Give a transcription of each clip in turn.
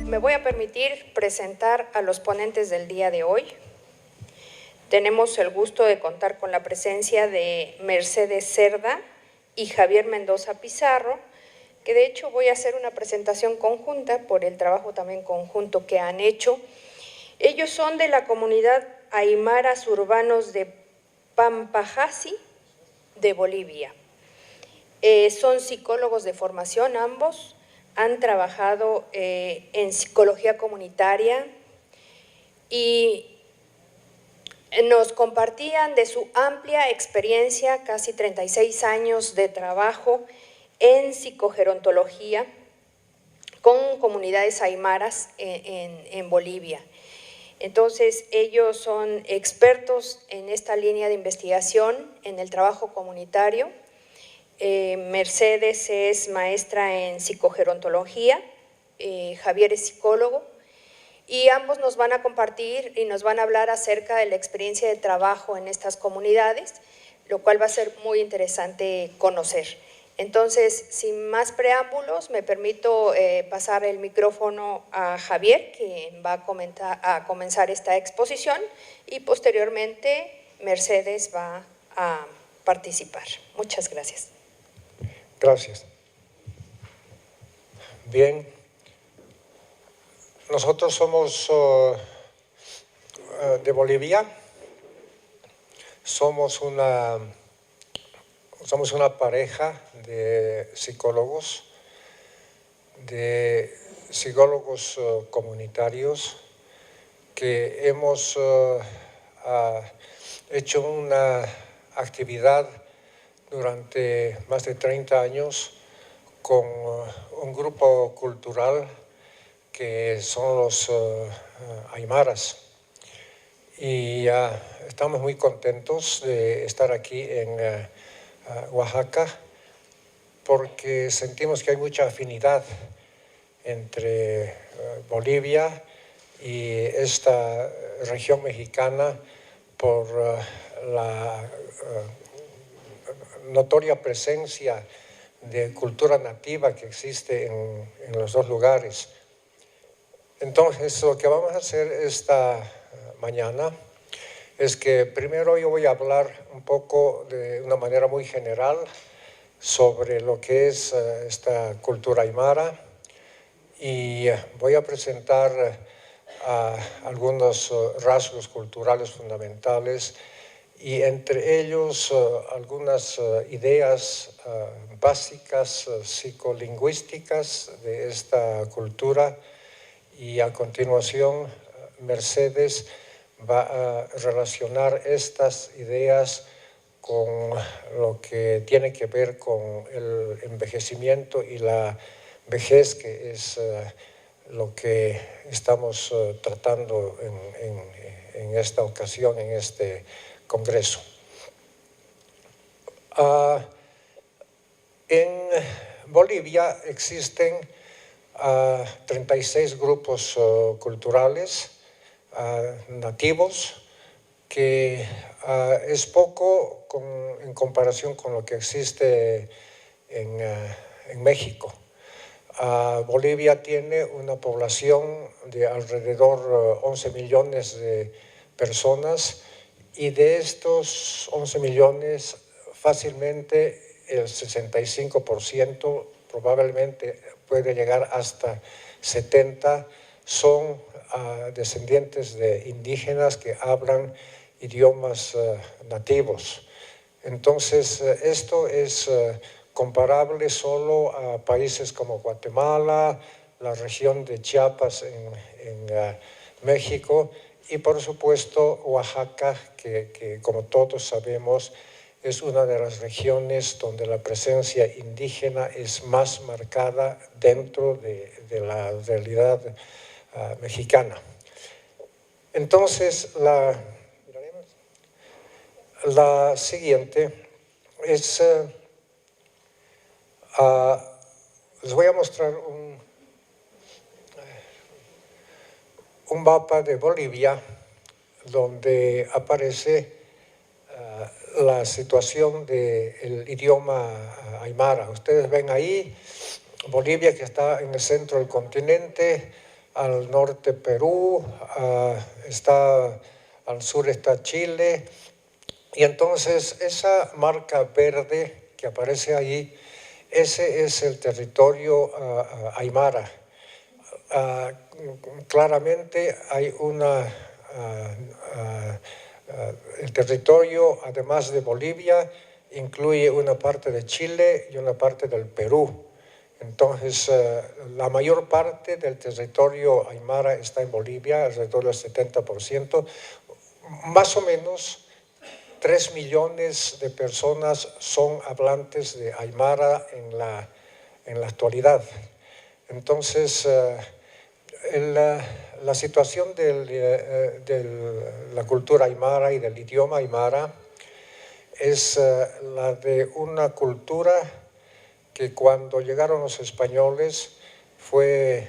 Me voy a permitir presentar a los ponentes del día de hoy. Tenemos el gusto de contar con la presencia de Mercedes Cerda y Javier Mendoza Pizarro, que de hecho voy a hacer una presentación conjunta por el trabajo también conjunto que han hecho. Ellos son de la comunidad Aymaras Urbanos de Pampajasi, de Bolivia. Son psicólogos de formación ambos, han trabajado en psicología comunitaria y nos compartían de su amplia experiencia, casi 36 años de trabajo en psicogerontología con comunidades aymaras en Bolivia. Entonces, ellos son expertos en esta línea de investigación, en el trabajo comunitario. Mercedes es maestra en psicogerontología, Javier es psicólogo, y ambos nos van a compartir y nos van a hablar acerca de la experiencia de trabajo en estas comunidades, lo cual va a ser muy interesante conocer. Entonces, sin más preámbulos, me permito pasar el micrófono a Javier, que va a comenzar esta exposición, y posteriormente Mercedes va a participar. Muchas gracias. Gracias. Bien, nosotros somos de Bolivia, somos una pareja de psicólogos comunitarios que hemos hecho una actividad durante más de 30 años con un grupo cultural que son los aymaras. Y estamos muy contentos de estar aquí en Oaxaca porque sentimos que hay mucha afinidad entre Bolivia y esta región mexicana por la notoria presencia de cultura nativa que existe en los dos lugares. Entonces, lo que vamos a hacer esta mañana es que primero yo voy a hablar un poco de una manera muy general sobre lo que es esta cultura aymara y voy a presentar algunos rasgos culturales fundamentales y entre ellos algunas ideas básicas psicolingüísticas de esta cultura, y a continuación Mercedes va a relacionar estas ideas con lo que tiene que ver con el envejecimiento y la vejez, que es lo que estamos tratando en esta ocasión, en este congreso. En Bolivia existen 36 grupos culturales nativos, que es poco en comparación con lo que existe en México. Bolivia tiene una población de alrededor 11 millones de personas, y de estos 11 millones fácilmente el 65%, probablemente puede llegar hasta 70%, son descendientes de indígenas que hablan idiomas nativos. Entonces, esto es comparable solo a países como Guatemala, la región de Chiapas en México, y por supuesto Oaxaca, que como todos sabemos es una de las regiones donde la presencia indígena es más marcada dentro de la realidad mexicana. Entonces, la siguiente es, les voy a mostrar un mapa de Bolivia donde aparece la situación del idioma aymara. Ustedes ven ahí Bolivia, que está en el centro del continente, al norte Perú, al sur está Chile, y entonces esa marca verde que aparece ahí, ese es el territorio aymara. Claramente hay el territorio, además de Bolivia, incluye una parte de Chile y una parte del Perú. Entonces, la mayor parte del territorio aymara está en Bolivia, alrededor del 70%. Más o menos 3 millones de personas son hablantes de aymara en la actualidad. Entonces, la situación de la cultura aymara y del idioma aymara es la de una cultura que cuando llegaron los españoles fue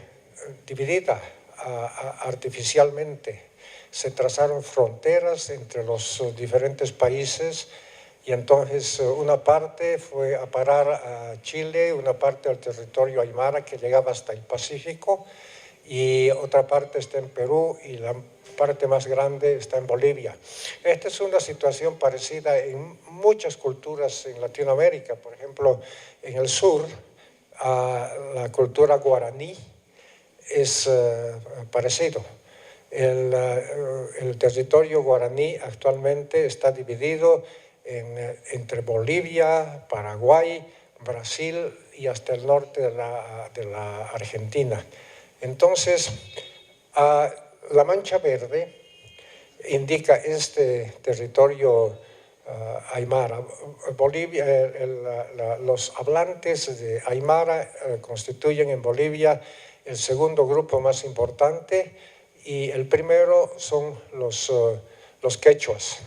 dividida artificialmente. Se trazaron fronteras entre los diferentes países y entonces una parte fue a parar a Chile, una parte al territorio aymara que llegaba hasta el Pacífico, y otra parte está en Perú y la parte más grande está en Bolivia. Esta es una situación parecida en muchas culturas en Latinoamérica. Por ejemplo, en el sur, la cultura guaraní es parecido. El territorio guaraní actualmente está dividido entre Bolivia, Paraguay, Brasil y hasta el norte de la Argentina. Entonces, la mancha verde indica este territorio aymara. Bolivia, los hablantes de aymara constituyen en Bolivia el segundo grupo más importante y el primero son los quechuas.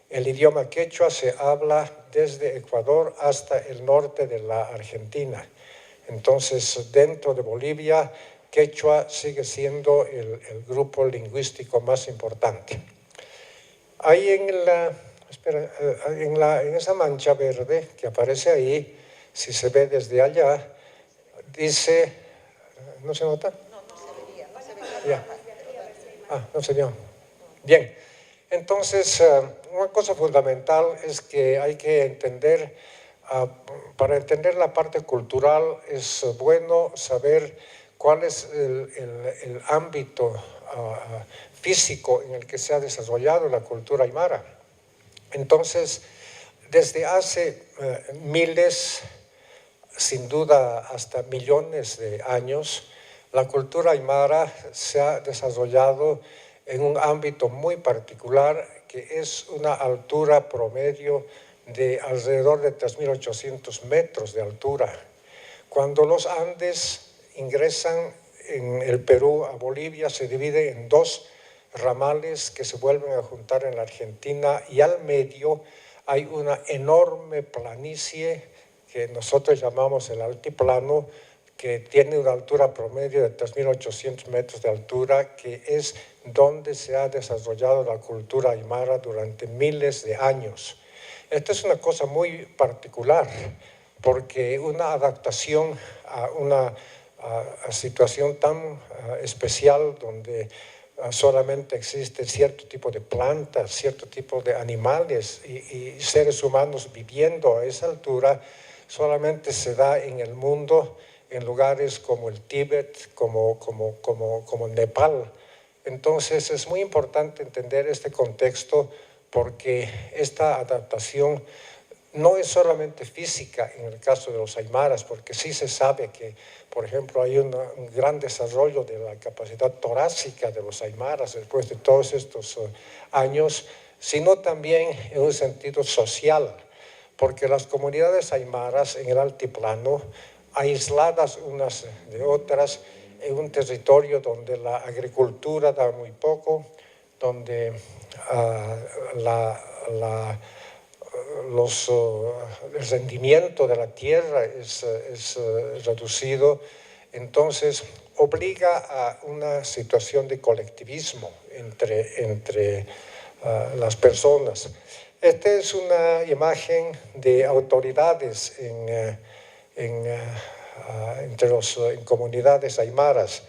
El idioma quechua se habla desde Ecuador hasta el norte de la Argentina. Entonces, dentro de Bolivia, quechua sigue siendo el grupo lingüístico más importante. Ahí en esa mancha verde que aparece ahí, si se ve desde allá, dice, ¿no se nota? No se vería. No se vio. Bien, entonces una cosa fundamental es que hay que entender, para entender la parte cultural es bueno saber cuál es el ámbito físico en el que se ha desarrollado la cultura aymara. Entonces, desde hace miles, sin duda hasta millones de años, la cultura aymara se ha desarrollado en un ámbito muy particular, que es una altura promedio de alrededor de 3.800 metros de altura. Cuando los Andes ingresan en el Perú a Bolivia, se divide en dos ramales que se vuelven a juntar en la Argentina, y al medio hay una enorme planicie que nosotros llamamos el altiplano, que tiene una altura promedio de 3.800 metros de altura, que es donde se ha desarrollado la cultura aymara durante miles de años. Esta es una cosa muy particular, porque una adaptación a una situación tan especial, donde solamente existe cierto tipo de plantas, cierto tipo de animales y seres humanos viviendo a esa altura, solamente se da en el mundo, en lugares como el Tíbet, como Nepal. Entonces es muy importante entender este contexto, porque esta adaptación no es solamente física en el caso de los aymaras, porque sí se sabe que, por ejemplo, hay un gran desarrollo de la capacidad torácica de los aymaras después de todos estos años, sino también en un sentido social, porque las comunidades aymaras en el altiplano, aisladas unas de otras, en un territorio donde la agricultura da muy poco, donde el rendimiento de la tierra es reducido. Entonces, obliga a una situación de colectivismo entre las personas. Esta es una imagen de autoridades en comunidades aymaras.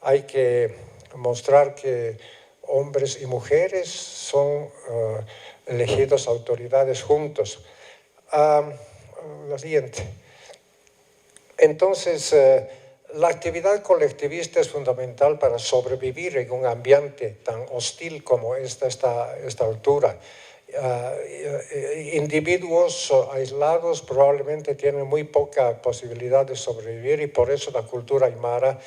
Hay que mostrar que hombres y mujeres son elegidos autoridades juntos. La siguiente. Entonces, la actividad colectivista es fundamental para sobrevivir en un ambiente tan hostil como esta altura. Individuos aislados probablemente tienen muy poca posibilidad de sobrevivir y por eso la cultura aymara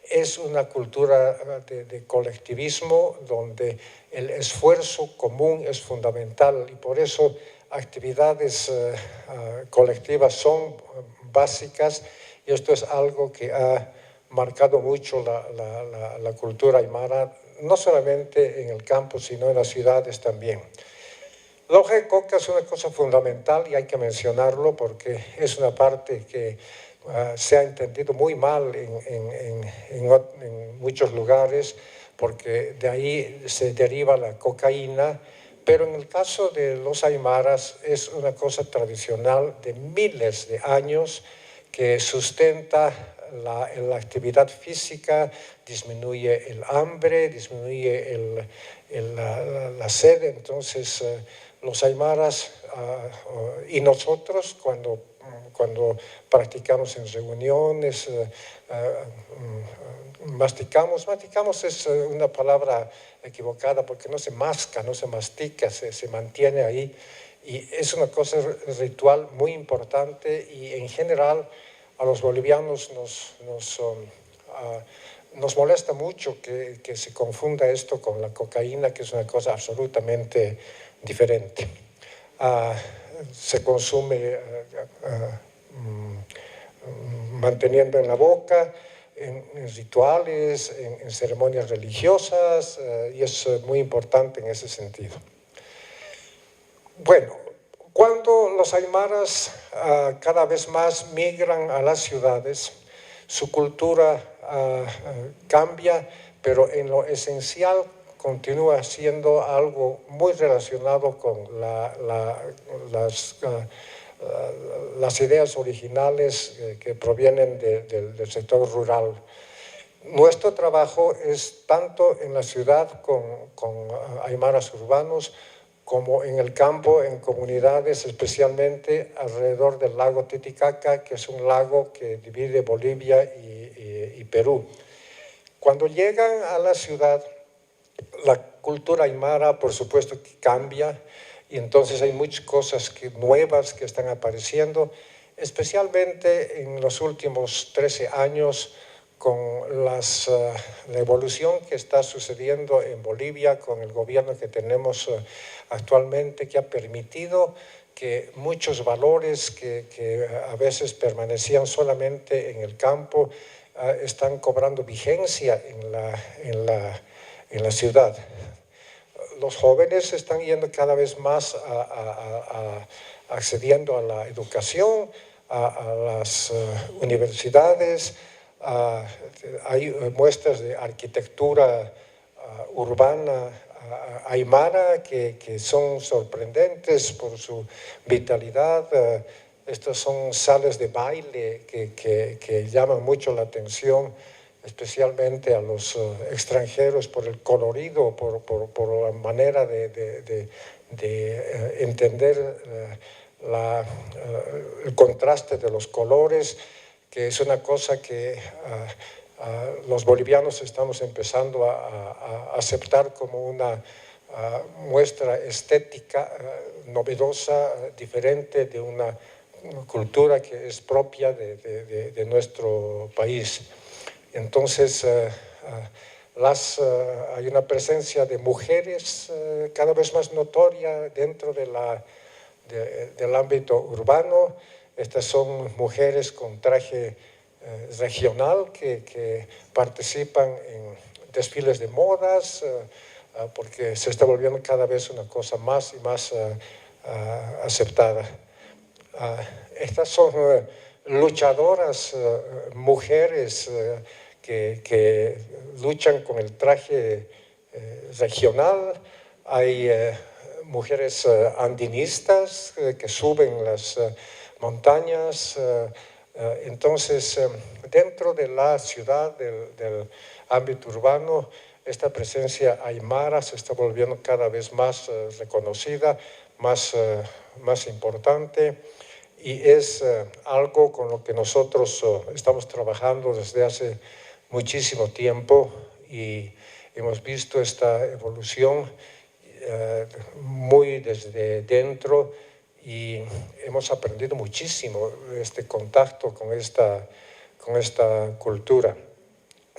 es una cultura de colectivismo donde el esfuerzo común es fundamental y por eso actividades colectivas son básicas y esto es algo que ha marcado mucho la cultura aymara, no solamente en el campo, sino en las ciudades también. La hoja de coca es una cosa fundamental y hay que mencionarlo porque es una parte que se ha entendido muy mal en muchos lugares porque de ahí se deriva la cocaína, pero en el caso de los aymaras es una cosa tradicional de miles de años que sustenta la actividad física, disminuye el hambre, disminuye la sed. Entonces, los aymaras y nosotros, cuando practicamos en reuniones, masticamos es una palabra equivocada porque no se masca, no se mastica, se mantiene ahí. Y es una cosa ritual muy importante y en general a los bolivianos nos molesta mucho que se confunda esto con la cocaína, que es una cosa absolutamente diferente. Se consume manteniendo en la boca, en rituales, en ceremonias religiosas, y es muy importante en ese sentido. Bueno, cuando los aymaras cada vez más migran a las ciudades, su cultura cambia, pero en lo esencial continúa siendo algo muy relacionado con las ideas originales que provienen del sector rural. Nuestro trabajo es tanto en la ciudad con aymaras urbanos como en el campo, en comunidades, especialmente alrededor del lago Titicaca, que es un lago que divide Bolivia y Perú. Cuando llegan a la ciudad, la cultura aymara, por supuesto, que cambia y entonces hay muchas cosas nuevas que están apareciendo, especialmente en los últimos 13 años con la evolución que está sucediendo en Bolivia con el gobierno que tenemos actualmente, que ha permitido que muchos valores que a veces permanecían solamente en el campo están cobrando vigencia en la ciudad. Los jóvenes están yendo cada vez más accediendo a la educación, a las universidades. Hay muestras de arquitectura urbana aymara que son sorprendentes por su vitalidad. Estas son salas de baile que llaman mucho la atención, especialmente a los extranjeros por el colorido, por la manera de entender el contraste de los colores, que es una cosa que los bolivianos estamos empezando a aceptar como una muestra estética novedosa, diferente de una cultura que es propia de nuestro país. Entonces, hay una presencia de mujeres cada vez más notoria dentro del ámbito urbano. Estas son mujeres con traje regional que participan en desfiles de modas porque se está volviendo cada vez una cosa más y más aceptada. Estas son luchadoras mujeres que luchan con el traje regional, hay mujeres andinistas que suben las montañas. Entonces, dentro de la ciudad, del ámbito urbano, esta presencia aymara se está volviendo cada vez más reconocida, más importante, y es algo con lo que nosotros estamos trabajando desde hace muchísimo tiempo y hemos visto esta evolución muy desde dentro y hemos aprendido muchísimo este contacto con esta cultura.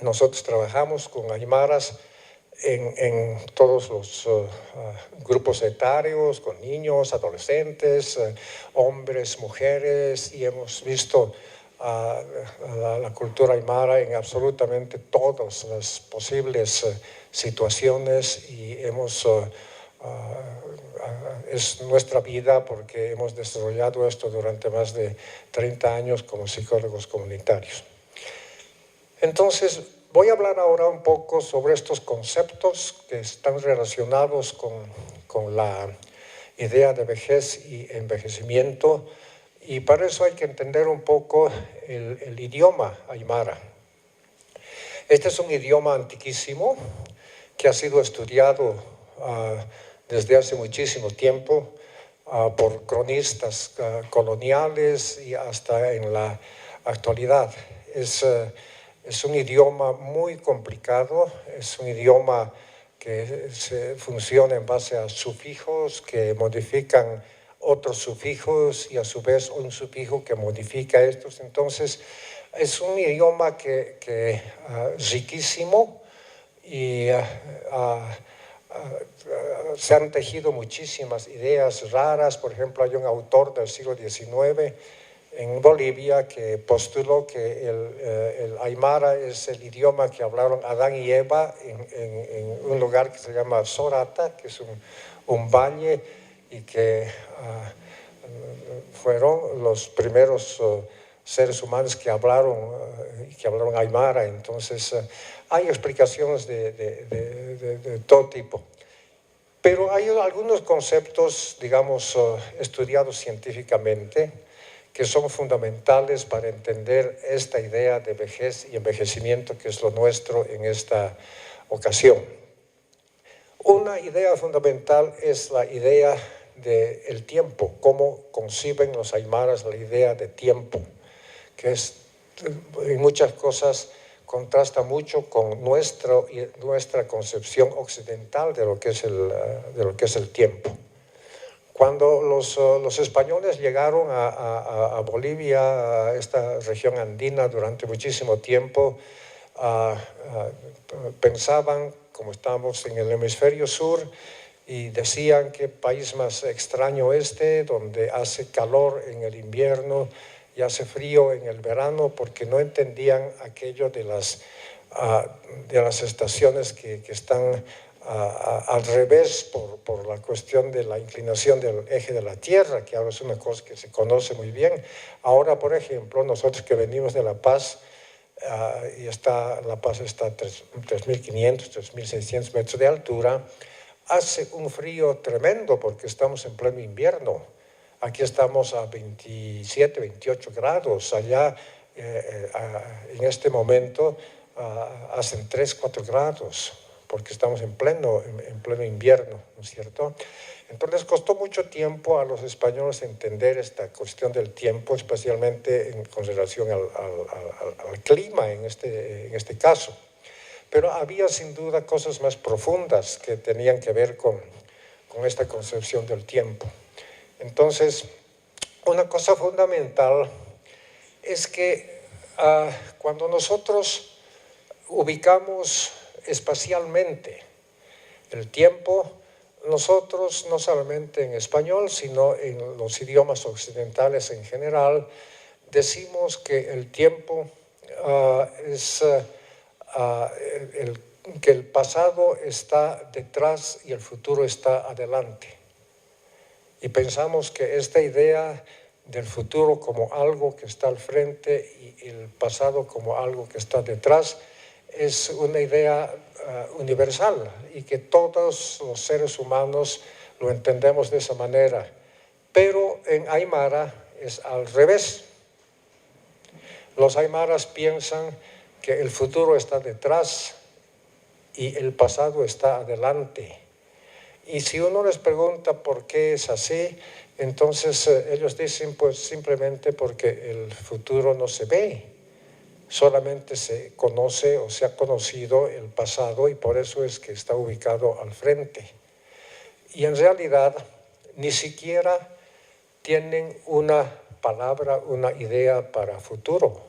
Nosotros trabajamos con aymaras en todos los grupos etarios, con niños, adolescentes, hombres, mujeres, y hemos visto la cultura aymara en absolutamente todas las posibles situaciones y es nuestra vida porque hemos desarrollado esto durante más de 30 años como psicólogos comunitarios. Entonces, voy a hablar ahora un poco sobre estos conceptos que están relacionados con la idea de vejez y envejecimiento, y para eso hay que entender un poco el idioma aymara. Este es un idioma antiquísimo que ha sido estudiado desde hace muchísimo tiempo por cronistas coloniales y hasta en la actualidad. Es un idioma muy complicado, es un idioma que funciona en base a sufijos que modifican otros sufijos y a su vez un sufijo que modifica estos. Entonces, es un idioma que riquísimo y se han tejido muchísimas ideas raras. Por ejemplo, hay un autor del siglo XIX en Bolivia que postuló que el aymara es el idioma que hablaron Adán y Eva en un lugar que se llama Sorata, que es un valle, y que fueron los primeros seres humanos que hablaron aymara. Entonces, hay explicaciones de todo tipo. Pero hay algunos conceptos, digamos, estudiados científicamente, que son fundamentales para entender esta idea de vejez y envejecimiento que es lo nuestro en esta ocasión. Una idea fundamental es la idea del tiempo, cómo conciben los aymaras la idea de tiempo, que es en muchas cosas contrasta mucho con nuestra concepción occidental de lo que es el tiempo. Cuando los españoles llegaron a Bolivia, a esta región andina, durante muchísimo tiempo, pensaban, como estamos en el hemisferio sur, y decían qué país más extraño este, donde hace calor en el invierno y hace frío en el verano, porque no entendían aquello de las estaciones que están al revés por la cuestión de la inclinación del eje de la Tierra, que ahora es una cosa que se conoce muy bien. Ahora, por ejemplo, nosotros que venimos de La Paz, La Paz está a 3.500, 3.600 metros de altura, hace un frío tremendo porque estamos en pleno invierno. Aquí estamos a 27, 28 grados. Allá, en este momento, hacen 3, 4 grados, porque estamos en pleno invierno, ¿no es cierto? Entonces, costó mucho tiempo a los españoles entender esta cuestión del tiempo, especialmente con relación al clima en este caso. Pero había sin duda cosas más profundas que tenían que ver con esta concepción del tiempo. Entonces, una cosa fundamental es que cuando nosotros ubicamos espacialmente el tiempo, nosotros no solamente en español, sino en los idiomas occidentales en general, decimos que el tiempo es que el pasado está detrás y el futuro está adelante. Y pensamos que esta idea del futuro como algo que está al frente y el pasado como algo que está detrás es una idea universal y que todos los seres humanos lo entendemos de esa manera. Pero en Aymara es al revés. Los aymaras piensan que el futuro está detrás y el pasado está adelante. Y si uno les pregunta por qué es así, entonces ellos dicen pues simplemente porque el futuro no se ve, solamente se conoce o se ha conocido el pasado y por eso es que está ubicado al frente. Y en realidad ni siquiera tienen una palabra, una idea para futuro.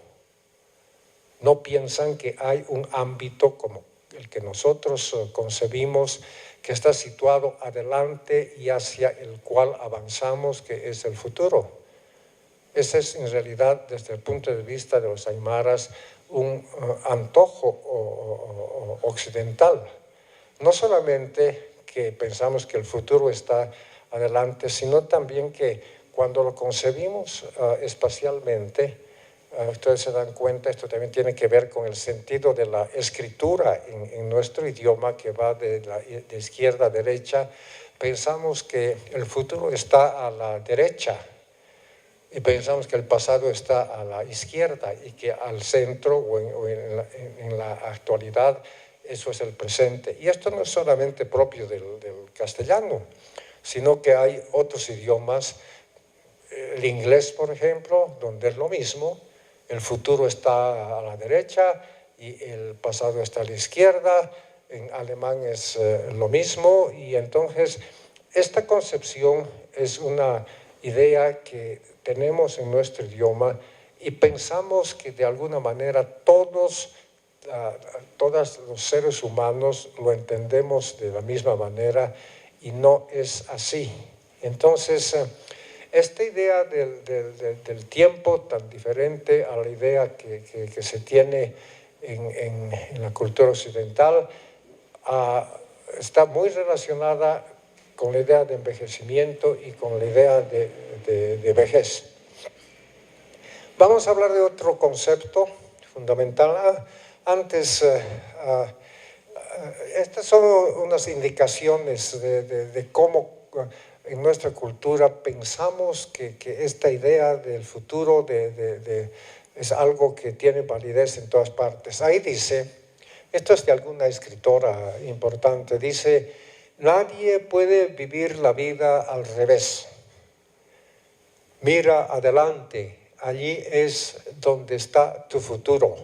No piensan que hay un ámbito como el que nosotros concebimos, que está situado adelante y hacia el cual avanzamos, que es el futuro. Ese es en realidad, desde el punto de vista de los aymaras, un antojo occidental. No solamente que pensamos que el futuro está adelante, sino también que cuando lo concebimos espacialmente, ustedes se dan cuenta, esto también tiene que ver con el sentido de la escritura en nuestro idioma, que va de izquierda a derecha. Pensamos que el futuro está a la derecha y pensamos que el pasado está a la izquierda y que al centro o en la actualidad eso es el presente. Y esto no es solamente propio del castellano, sino que hay otros idiomas, el inglés, por ejemplo, donde es lo mismo. El futuro está a la derecha y el pasado está a la izquierda. En alemán es lo mismo. Y entonces esta concepción es una idea que tenemos en nuestro idioma y pensamos que de alguna manera todos los seres humanos lo entendemos de la misma manera y no es así. Entonces, esta idea del tiempo tan diferente a la idea que se tiene en la cultura occidental está muy relacionada con la idea de envejecimiento y con la idea de vejez. Vamos a hablar de otro concepto fundamental. Antes, estas son unas indicaciones de cómo en nuestra cultura pensamos que esta idea del futuro es algo que tiene validez en todas partes. Ahí dice, esto es de alguna escritora importante, dice: nadie puede vivir la vida al revés. Mira adelante, allí es donde está tu futuro.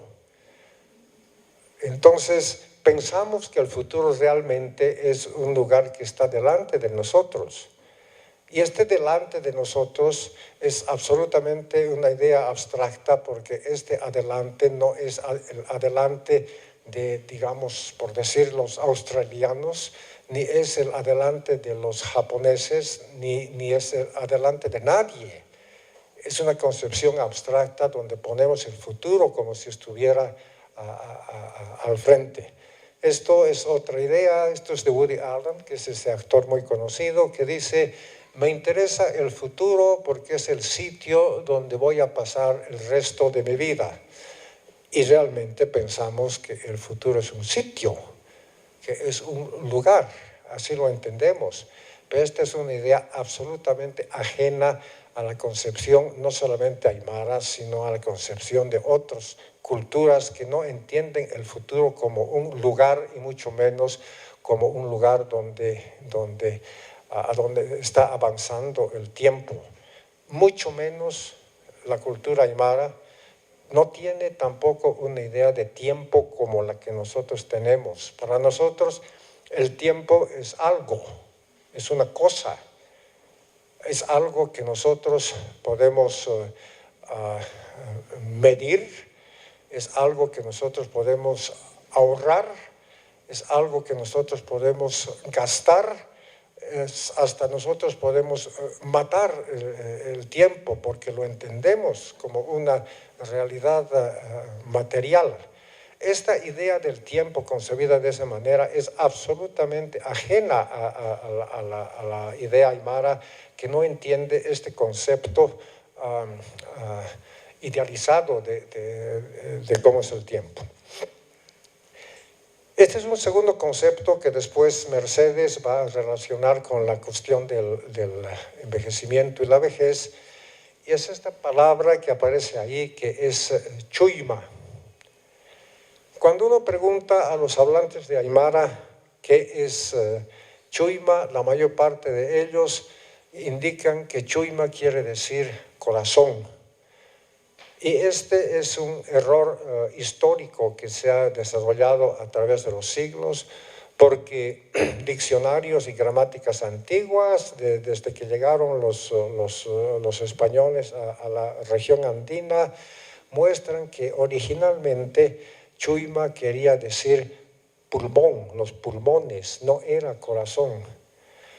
Entonces, pensamos que el futuro realmente es un lugar que está delante de nosotros. Y este delante de nosotros es absolutamente una idea abstracta, porque este adelante no es el adelante de, digamos, por decir, los australianos, ni es el adelante de los japoneses, ni es el adelante de nadie. Es una concepción abstracta donde ponemos el futuro como si estuviera al frente. Esto es otra idea, esto es de Woody Allen, que es ese actor muy conocido, que dice: me interesa el futuro porque es el sitio donde voy a pasar el resto de mi vida. Y realmente pensamos que el futuro es un sitio, que es un lugar, así lo entendemos. Pero esta es una idea absolutamente ajena a la concepción no solamente aymara, sino a la concepción de otras culturas que no entienden el futuro como un lugar y mucho menos como un lugar a donde está avanzando el tiempo. Mucho menos la cultura aymara no tiene tampoco una idea de tiempo como la que nosotros tenemos. Para nosotros el tiempo es algo, es una cosa, es algo que nosotros podemos medir, es algo que nosotros podemos ahorrar, es algo que nosotros podemos gastar, hasta nosotros podemos matar el tiempo porque lo entendemos como una realidad material. Esta idea del tiempo concebida de esa manera es absolutamente ajena a la idea aymara, que no entiende este concepto idealizado de cómo es el tiempo. Este es un segundo concepto que después Mercedes va a relacionar con la cuestión del envejecimiento y la vejez, y es esta palabra que aparece ahí, que es chuyma. Cuando uno pregunta a los hablantes de Aymara qué es chuyma, la mayor parte de ellos indican que chuyma quiere decir corazón. Y este es un error histórico que se ha desarrollado a través de los siglos, porque diccionarios y gramáticas antiguas, desde que llegaron los españoles a la región andina, muestran que originalmente chuyma quería decir pulmón, los pulmones, no era corazón.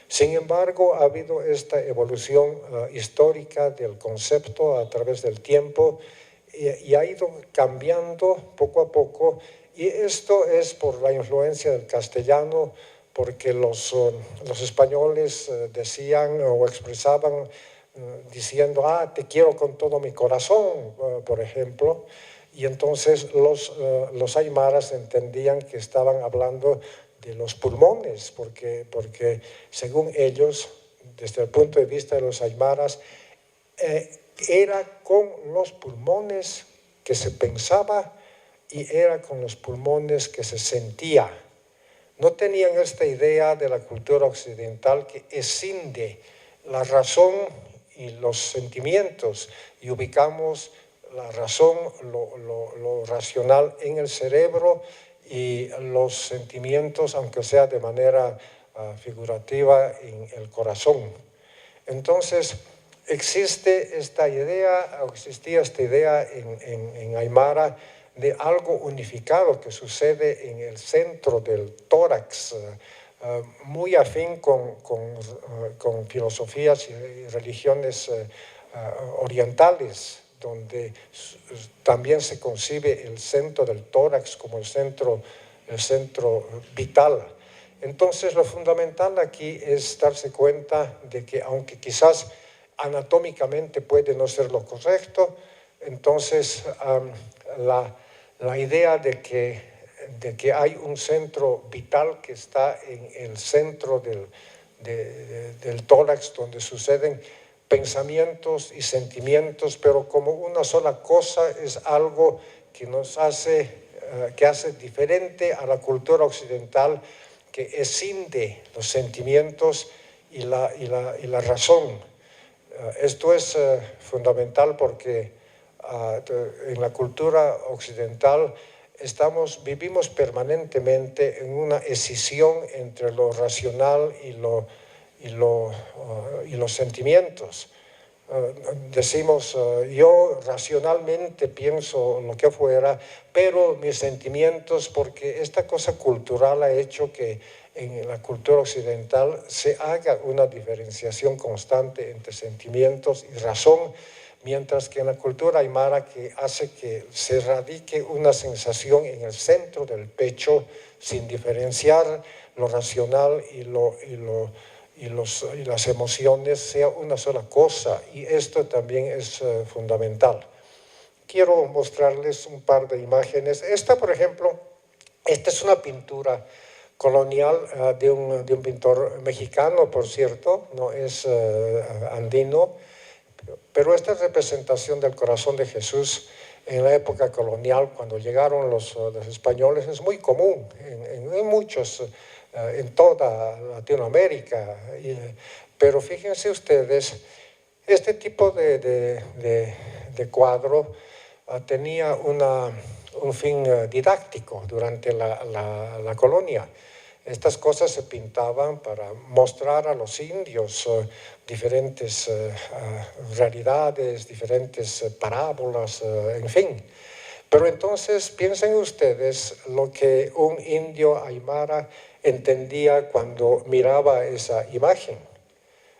Sin embargo, ha habido esta evolución histórica del concepto a través del tiempo y ha ido cambiando poco a poco, y esto es por la influencia del castellano, porque los españoles decían o expresaban diciendo, te quiero con todo mi corazón, por ejemplo, y entonces los aymaras entendían que estaban hablando de los pulmones, porque según ellos, desde el punto de vista de los aymaras, era con los pulmones que se pensaba y era con los pulmones que se sentía. No tenían esta idea de la cultura occidental que escinde la razón y los sentimientos y ubicamos la razón, lo racional en el cerebro y los sentimientos, aunque sea de manera figurativa, en el corazón. Entonces, existía esta idea en Aymara de algo unificado que sucede en el centro del tórax, muy afín con filosofías y religiones orientales, donde también se concibe el centro del tórax como el centro vital. Entonces, lo fundamental aquí es darse cuenta de que, aunque quizás anatómicamente puede no ser lo correcto, entonces la idea de que hay un centro vital que está en el centro del tórax, donde suceden pensamientos y sentimientos, pero como una sola cosa, es algo que nos hace diferente a la cultura occidental, que escinde los sentimientos y la razón. Esto es fundamental porque en la cultura occidental vivimos permanentemente en una escisión entre lo racional y los sentimientos. Decimos, yo racionalmente pienso lo que fuera, pero mis sentimientos, porque esta cosa cultural ha hecho que en la cultura occidental se haga una diferenciación constante entre sentimientos y razón, mientras que en la cultura aymara, que hace que se radique una sensación en el centro del pecho sin diferenciar lo racional y las emociones, sea una sola cosa, y esto también es fundamental. Quiero mostrarles un par de imágenes. Esta, por ejemplo, esta es una pintura colonial de un pintor mexicano, por cierto, no es andino, pero esta representación del corazón de Jesús en la época colonial, cuando llegaron los españoles, es muy común en muchos, en toda Latinoamérica. Pero fíjense ustedes, este tipo de cuadro tenía un fin didáctico durante la colonia. Estas cosas se pintaban para mostrar a los indios diferentes realidades, diferentes parábolas, en fin. Pero entonces piensen ustedes lo que un indio aymara entendía cuando miraba esa imagen.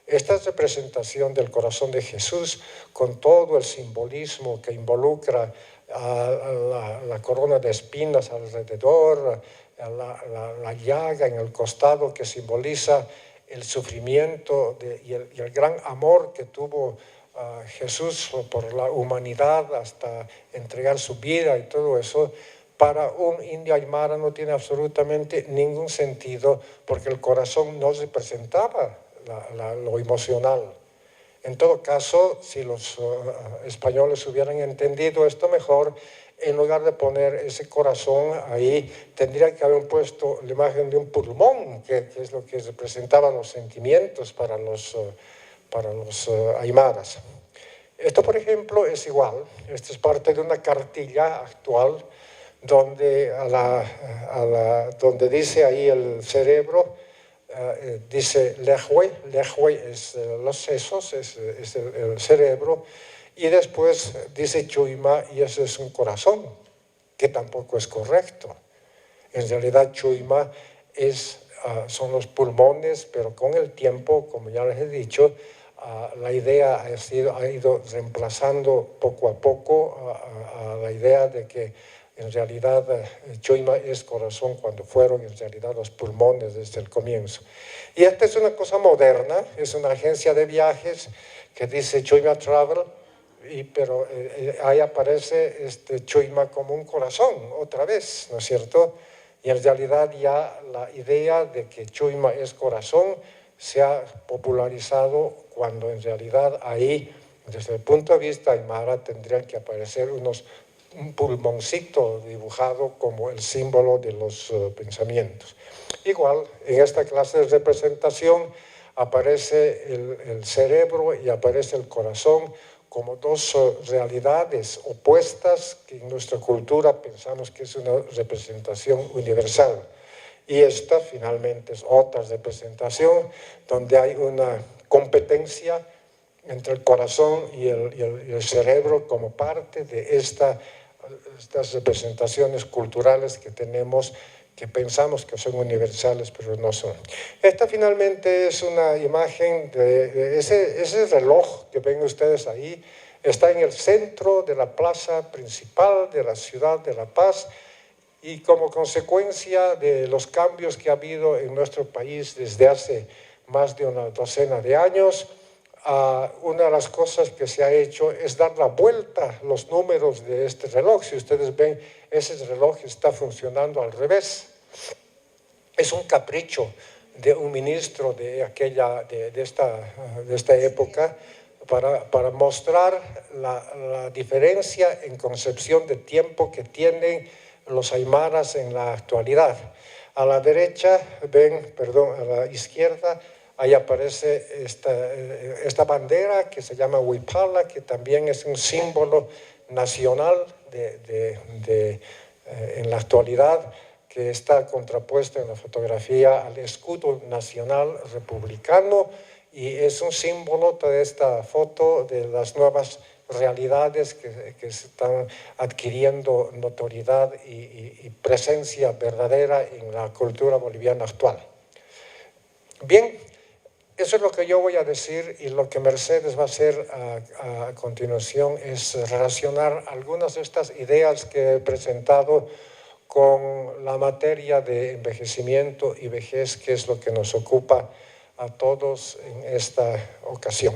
Esta representación del corazón de Jesús, con todo el simbolismo que involucra la corona de espinas alrededor, la llaga en el costado que simboliza el sufrimiento y el gran amor que tuvo Jesús por la humanidad hasta entregar su vida y todo eso, para un indio aymara no tiene absolutamente ningún sentido porque el corazón no representaba lo emocional. En todo caso, si los españoles hubieran entendido esto mejor, en lugar de poner ese corazón ahí, tendrían que haber puesto la imagen de un pulmón, que es lo que representaban los sentimientos para los aymaras. Esto, por ejemplo, es igual. Esto es parte de una cartilla actual donde, donde dice ahí el cerebro, dice lejue es los sesos, es el cerebro, y después dice chuima y eso es un corazón, que tampoco es correcto. En realidad chuima son los pulmones, pero con el tiempo, como ya les he dicho, la idea ha ido reemplazando poco a poco a la idea de que en realidad chuima es corazón cuando fueron en realidad los pulmones desde el comienzo. Y esta es una cosa moderna, es una agencia de viajes que dice Chuima Travel, pero ahí aparece chuima como un corazón otra vez, ¿no es cierto? Y en realidad ya la idea de que chuima es corazón se ha popularizado cuando en realidad ahí, desde el punto de vista aymara, tendrían que aparecer un pulmoncito dibujado como el símbolo de los pensamientos. Igual, en esta clase de representación aparece el cerebro y aparece el corazón como dos realidades opuestas que en nuestra cultura pensamos que es una representación universal. Y esta finalmente es otra representación donde hay una competencia entre el corazón y el cerebro como parte de estas representaciones culturales que tenemos, que pensamos que son universales, pero no son. Esta finalmente es una imagen de ese reloj que ven ustedes ahí. Está en el centro de la plaza principal de la ciudad de La Paz y como consecuencia de los cambios que ha habido en nuestro país desde hace más de una docena de años, una de las cosas que se ha hecho es dar la vuelta a los números de este reloj. Si ustedes ven, ese reloj está funcionando al revés. Es un capricho de un ministro de esta época para mostrar la diferencia en concepción de tiempo que tienen los aymaras en la actualidad. A la derecha, a la izquierda, ahí aparece esta bandera que se llama huipala, que también es un símbolo nacional en la actualidad, que está contrapuesta en la fotografía al escudo nacional republicano y es un símbolo de esta foto de las nuevas realidades que están adquiriendo notoriedad y presencia verdadera en la cultura boliviana actual. Bien, eso es lo que yo voy a decir y lo que Mercedes va a hacer a continuación es relacionar algunas de estas ideas que he presentado con la materia de envejecimiento y vejez, que es lo que nos ocupa a todos en esta ocasión.